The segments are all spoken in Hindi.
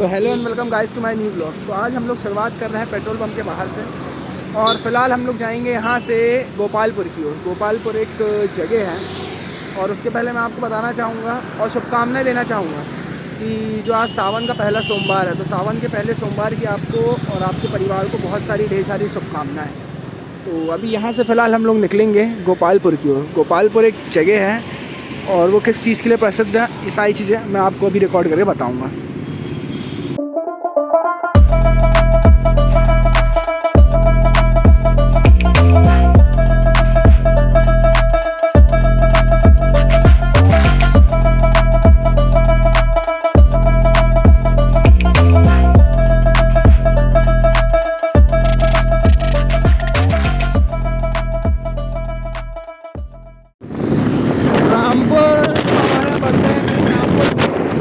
तो hello and welcome guys to my new blog. तो आज हम लोग शुरुआत कर रहे हैं पेट्रोल पंप के बाहर से, और फ़िलहाल हम लोग जाएंगे यहाँ से गोपालपुर की ओर। गोपालपुर एक जगह है, और उसके पहले मैं आपको बताना चाहूँगा और शुभकामनाएं देना चाहूँगा कि जो आज सावन का पहला सोमवार है, तो सावन के पहले सोमवार की आपको और आपके परिवार को बहुत सारी ढेर सारी शुभकामनाएँ। तो अभी यहाँ से फ़िलहाल हम लोग निकलेंगे गोपालपुर की ओर। गोपालपुर एक जगह है, और वो किस चीज़ के लिए प्रसिद्ध है, ये सारी चीज़ें मैं आपको अभी रिकॉर्ड करके बताऊँगा।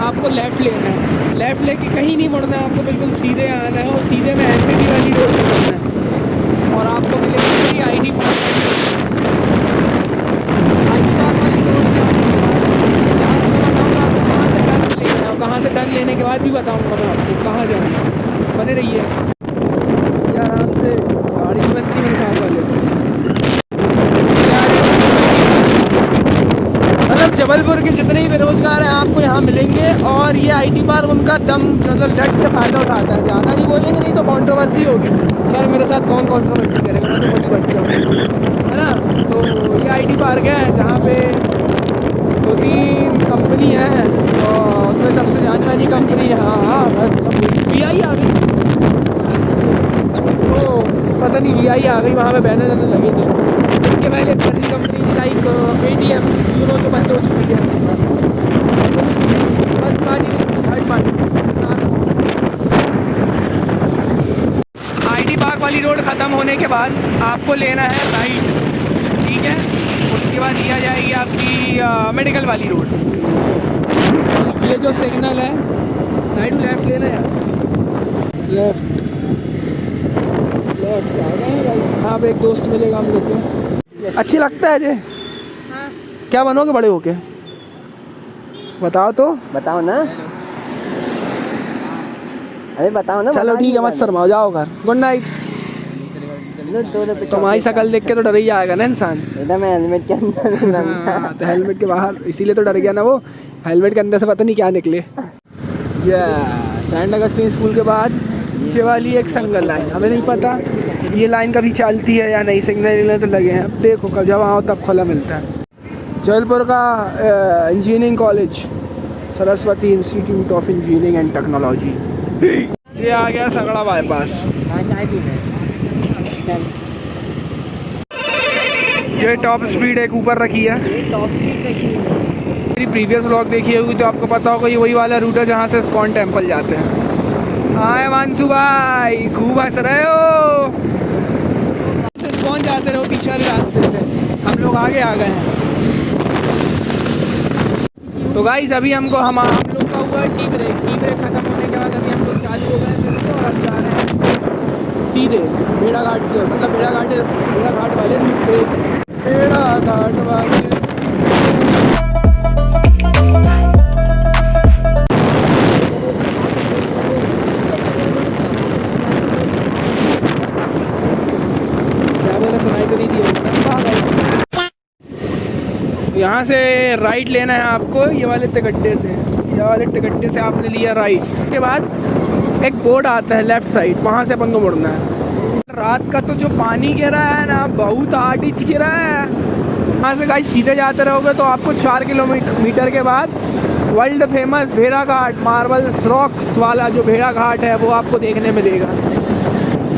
आपको लेफ़्ट लेना है, लेफ़्ट लेके कहीं नहीं मुड़ना है, आपको बिल्कुल सीधे आना है और सीधे में एनपीटी वाली रोड पर जाना है, और आपको मिलेगी आईडी पास वाली रोड। यहाँ से मैं बताऊँगा आपको कहाँ से टर्न लेना है, और कहाँ से टर्न लेने के बाद भी बताऊँगा मैं आपको कहाँ जाना है। बने रहिए यार, आराम से गाड़ी नहीं बनती मेरे साथ वाले। जबलपुर के जितने ही बेरोजगार हैं आपको यहाँ मिलेंगे, और ये आईटी पार्क उनका दम मतलब डट के फ़ायदा उठाता है। ज़्यादा नहीं बोलेंगे, नहीं तो कंट्रोवर्सी होगी। खैर मेरे साथ कौन कंट्रोवर्सी करेगा, मैं तो बहुत बच्चा हूँ, है ना। तो ये आईटी पार्क है जहाँ पे 2-3 कंपनी है, और उनमें सबसे जानी मानी कंपनी है, हाँ बस VI आ गई। तो पता नहीं VI आ गई, वहाँ पर बैनर लगे थे। इसके पहले दूसरी कंपनी थी लाइक पेटीएम, तो बंद हो चुकी है। आईटी पार्क वाली रोड ख़त्म होने के बाद आपको लेना है राइट, ठीक है। उसके बाद दिया जाएगी आपकी मेडिकल वाली रोड। ये जो सिग्नल है राइट टू लेफ्ट लेना है, यहाँ से लेफ्ट यहाँ पे एक दोस्त मिलेगा हम लोग को। अच्छी लगता है जे? हाँ। क्या बनोगे बड़े होके? बताओ तो। बताओ ना, अरे बताओ ना। चलो ठीक है, मत शर्माओ, जाओ घर, गुड नाइट। तुम्हारी शक्ल देख के तो डर ही जाएगा ना इंसान। मैं हेलमेट के अंदर हाँ, तो हेलमेट के बाहर इसीलिए तो डर गया ना वो। हेलमेट के अंदर से पता नहीं क्या निकले। सेंट अगस्टिन स्कूल के बाद ये वाली एक सिंगल लाइन, हमें नहीं पता ये लाइन कभी चलती है या नहीं। सिग्नल तो लगे हैं, अब देखो कब जब आओ तब खुला मिलता है। जबलपुर का engineering college, Saraswati institute of engineering and technology. ये आ गया सगड़ा बाईपास। ये टॉप स्पीड एक ऊपर रखी है। मेरी प्रीवियस व्लॉग देखी होगी तो आपको पता होगा, ये वही वाला रूट है जहाँ से इस्कॉन टेम्पल जाते हैं। हाय मानसू भाई, खूब हंस रहे हो। इस्कॉन जाते रहो पीछे वाले रास्ते से, हम लोग आगे आ गए हैं। तो गाइस अभी हम लोग का हुआ टी ब्रेक ख़त्म होने के बाद अभी हम लोग चालू हो गए फिर से, और अब जा रहे हैं सीधे भेड़ाघाट के, मतलब भेड़ाघाट वाले रूट पे। भेड़ाघाट वाले सुनाई तो नहीं दी। यहाँ से राइट लेना है आपको, ये वाले टिकट्टे से आपने लिया राइट। उसके बाद एक बोर्ड आता है लेफ़्ट साइड, वहाँ से अपन को मुड़ना है। रात का तो जो पानी गिरा है ना, बहुत 8 इंच गिरा है। यहाँ से गाइस सीधे जाते रहोगे तो आपको 4 किलोमीटर के बाद वर्ल्ड फेमस भेड़ाघाट, मार्बल्स रॉक्स वाला जो भेड़ाघाट है वो आपको देखने मिलेगा।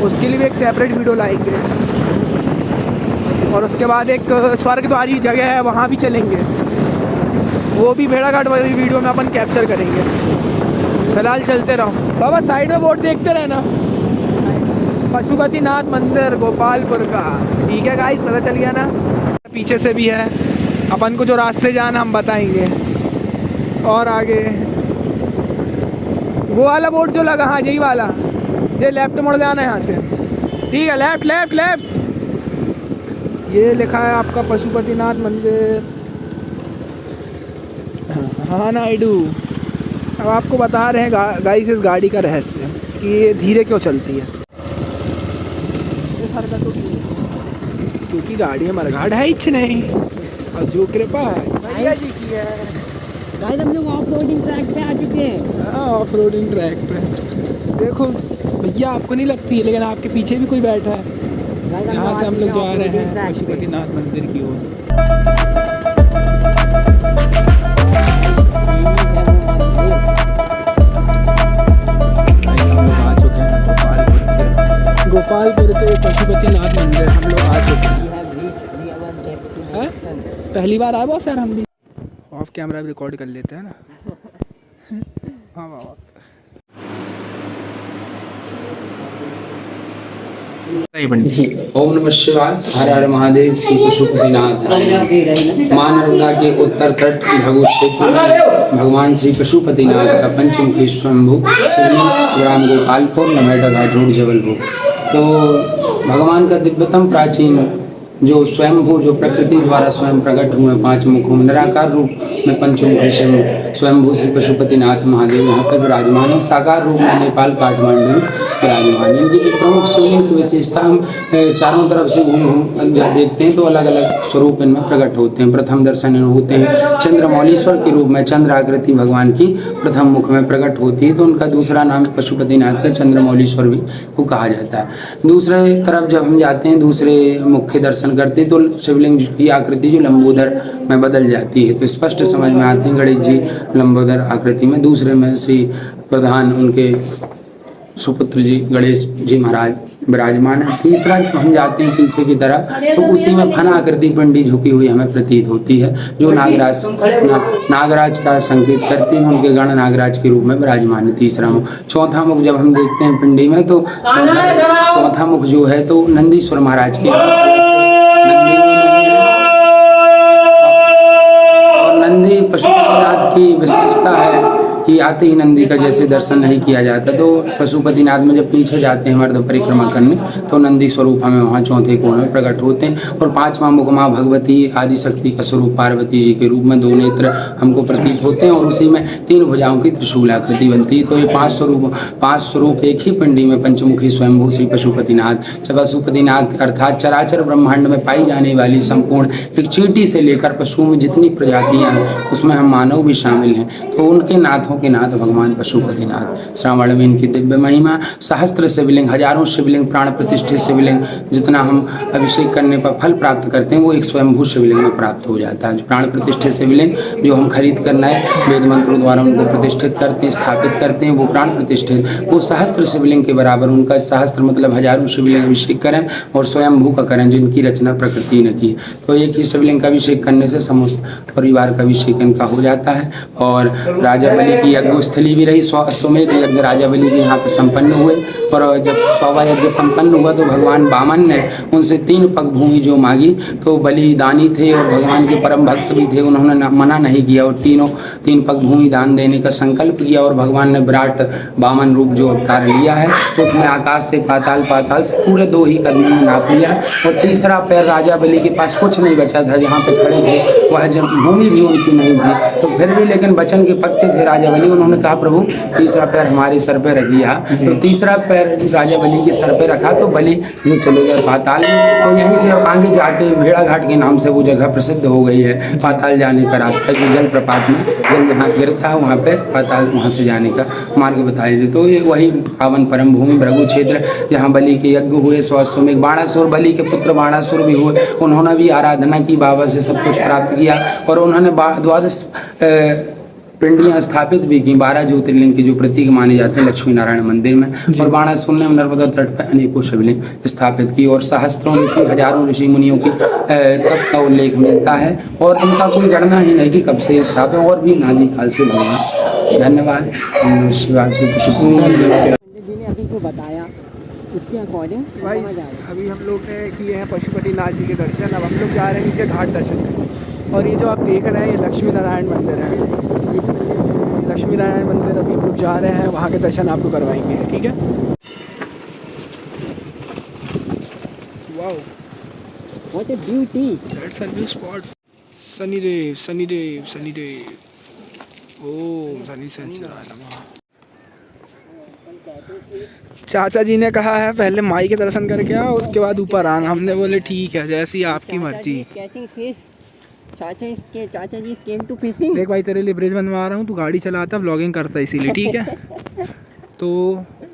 उसके लिए भी एक सेपरेट वीडियो लाएंगे। और उसके बाद एक स्वर्गद्वारी जगह है, वहाँ भी चलेंगे, वो भी भेड़ाघाट वाली वीडियो में अपन कैप्चर करेंगे। फिलहाल चलते रहो बाबा, साइड में बोर्ड देखते रहना। पशुपतिनाथ मंदिर गोपालपुर का, ठीक है गाइस, पता चल गया ना। पीछे से भी है, अपन को जो रास्ते जाना हम बताएंगे। और आगे वो वाला बोर्ड जो लगा, हाँ यही वाला, ये लेफ्ट मुड़ जाना है यहाँ से, ठीक है। लेफ्ट लेफ्ट लेफ्ट, ये लिखा है आपका पशुपतिनाथ मंदिर। हाँ नायडू, अब आपको बता रहे हैं गाइस इस गाड़ी का रहस्य कि ये धीरे क्यों चलती है। इस हरकतों की वजह से, क्योंकि गाड़ी में मरघाट है ही नहीं, और जो कृपा है भैया जी की है। गाइस हम लोग ऑफ रोडिंग ट्रैक पे आ चुके हैं। हाँ, ऑफ रोडिंग ट्रैक पे देखो भैया, आपको नहीं लगती है लेकिन आपके पीछे भी कोई बैठा है। यहाँ से हम लोग जा रहे हैं पशुपतिनाथ मंदिर की ओर। गोपालपुर के पशुपतिनाथ मंदिर हम लोग आ चुके हैं। पहली बार आए बहुत सर हम भी। ऑफ कैमरा भी रिकॉर्ड कर लेते हैं ना। हाँ वाह। ओम नमः शिवाय। हर हर महादेव। श्री पशुपतिनाथ। मां नर्मदा के उत्तर तट भगवत क्षेत्र में भगवान श्री पशुपतिनाथ का पंचमुखी स्वयंभू शिवलिंग ग्राम गोपालपुर नमेटा घाट रोड जबलपुर। तो भगवान का दिव्यतम प्राचीन जो स्वयंभू, जो प्रकृति द्वारा स्वयं प्रकट हुए पांच मुखों में निराकार रूप में पंचमुखी स्वयंभू श्री पशुपतिनाथ महादेव यहाँ पर विराजमान है। साकार रूप में नेपाल काठमांडू में विराजमान है। इनकी प्रमुख शिवलिंग की विशेषता, हम चारों तरफ से घूम जब देखते हैं तो अलग अलग स्वरूप इनमें प्रकट होते हैं। प्रथम दर्शन होते हैं चंद्रमौलीश्वर के रूप में, चंद्र आकृति भगवान की प्रथम मुख में प्रकट होती है, तो उनका दूसरा नाम पशुपतिनाथ का चंद्रमौलीश्वर भी को कहा जाता है। दूसरे तरफ जब हम जाते हैं, दूसरे मुख्य दर्शन करते तो शिवलिंग की आकृति जो लंबोदर में बदल जाती है, तो स्पष्ट समझ में आते हैं गणेश जी लंबोदर आकृति में। दूसरे में श्री प्रधान उनके सुपुत्र जी गणेश जी महाराज विराजमान है। तीसरा जब हम जाते हैं पीछे की तरफ तो उसी में फना आकृति पिंडी झुकी हुई हमें प्रतीत होती है, जो नागराज का संकेत करती है। उनके गण नागराज के रूप में विराजमान है। तीसरा मुख। चौथा मुख जब हम देखते हैं पिंडी में तो चौथा मुख जो है तो नंदीश्वर महाराज के नंदी पशुपतिनाथ की विशेषता है कि आते ही नंदी का जैसे दर्शन नहीं किया जाता, तो पशुपतिनाथ में जब पीछे जाते हैं मर्द परिक्रमा करने तो नंदी स्वरूप हमें वहाँ चौथे कोण में प्रकट होते हैं। और पांचवा मुख माँ भगवती आदि शक्ति का स्वरूप पार्वती जी के रूप में, दो नेत्र हमको प्रतीत होते हैं और उसी में तीन भुजाओं की त्रिशूलाकृति बनती है। तो ये पांच स्वरूप एक ही पिंडी में पंचमुखी स्वयंभू श्री पशुपतिनाथ। पशुपतिनाथ अर्थात चराचर ब्रह्मांड में पाई जाने वाली संपूर्ण एक चींटी से लेकर पशुओं में जितनी प्रजातियां हैं उसमें हम मानव भी शामिल हैं, तो उनके नाथों के नाथ भगवान पशुपतिनाथ। श्रावण में इनकी दिव्य महिमा, सहस्त्र शिवलिंग, हजारों शिवलिंग, प्राण प्रतिष्ठित शिवलिंग, जितना हम अभिषेक करने पर फल प्राप्त करते हैं वो एक स्वयंभू शिवलिंग में प्राप्त हो जाता है। प्राण प्रतिष्ठित शिवलिंग जो हम खरीद कर नए वेद मंत्रों द्वारा उनको प्रतिष्ठित करते हैं, स्थापित करते हैं, वो प्राण प्रतिष्ठित, वो सहस्त्र शिवलिंग के बराबर। उनका सहस्त्र मतलब हजारों शिवलिंग अभिषेक करें और स्वयंभू का करें जिनकी रचना प्रकृति ने की। तो एक ही शिवलिंग का अभिषेक करने से समस्त परिवार का अभिषेक इनका हो जाता है। और राजा बलि की यज्ञस्थली भी रही, अश्वमेध यज्ञ राजा बलि के यहाँ पे संपन्न हुए। और जब सौवा यज्ञ संपन्न हुआ तो भगवान वामन ने उनसे 3 पग भूमि जो मांगी, तो बलिदानी थे और भगवान के परम भक्त भी थे, उन्होंने मना नहीं किया और 3 पग भूमि दान देने का संकल्प किया। और भगवान ने विराट वामन रूप जो अवतार लिया है तो उसमें आकाश से पाताल, पाताल से पूरे 2 ही कदमों में नाप लिया। और तीसरा पैर राजा बलि के पास कुछ नहीं बचा था, जहाँ पे खड़े थे वह जब भूमि भी उनकी नहीं थी, तो फिर भी लेकिन वचन के पक्के थे राजा बलि। उन्होंने कहा प्रभु तीसरा पैर हमारे सर पे रखिए। तो तीसरा पैर राजा बलि के सर पे रखा तो बलि जो चले गए पाताल में। तो यहीं से आगे जाते भेड़ा घाट के नाम से वो जगह प्रसिद्ध हो गई है, पाताल जाने का रास्ता, जो जल प्रपात में जल जहाँ गिरता है वहाँ पे पाताल, वहाँ से जाने का मार्ग बताए थे। तो ये वही पावन परम भूमि भृगु क्षेत्र जहाँ बलि के यज्ञ हुए। स्वास्थ्य बाणासुर, बलि के पुत्र बाणासुर भी हुए, उन्होंने भी आराधना की, बाबा से सब कुछ प्राप्त किया और उन्होंने 12 पिंडियाँ स्थापित भी की। 12 ज्योतिर्लिंग के जो प्रतीक माने जाते हैं लक्ष्मी नारायण मंदिर में। और बाणासुर ने नर्मदा तट पर अनेकों शिवलिंग स्थापित की और सहस्त्रों ऋषि, हजारों ऋषि मुनियों की तप का उल्लेख मिलता है और इनका कोई गणना ही नहीं कि कब से स्थापित, और भी नादी काल से भगवान। धन्यवाद। अभी को बताया उसके अकॉर्डिंग भाई अभी हम लोग ने किए हैं पशुपतिनाथ जी के दर्शन। अब हम लोग जा रहे हैं नीचे घाट दर्शन करने। और ये जो आप देख रहे हैं ये लक्ष्मी नारायण मंदिर है। लक्ष्मी नारायण मंदिर अभी हम लोग जा रहे हैं, वहाँ के दर्शन आपको करवाएंगे, ठीक है। Wow, what a beauty, that's a new spot. Shanidev Shanidev Shanidev, oh Sunny sense चाचा जी ने कहा है पहले माई के दर्शन करके आओ उसके बाद ऊपर आना। हमने बोले ठीक है जैसी आपकी मर्जी। Catching fish. चाचा जी केम टू फिशिंग। देख भाई तेरे लिए ब्रिज बनवा रहा हूँ, तू गाड़ी चलाता व्लॉगिंग करता है इसीलिए, ठीक है। तो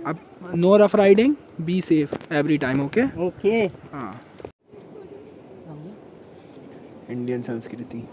अब no rough riding, be safe every time, okay. Okay. हाँ, इंडियन संस्कृति।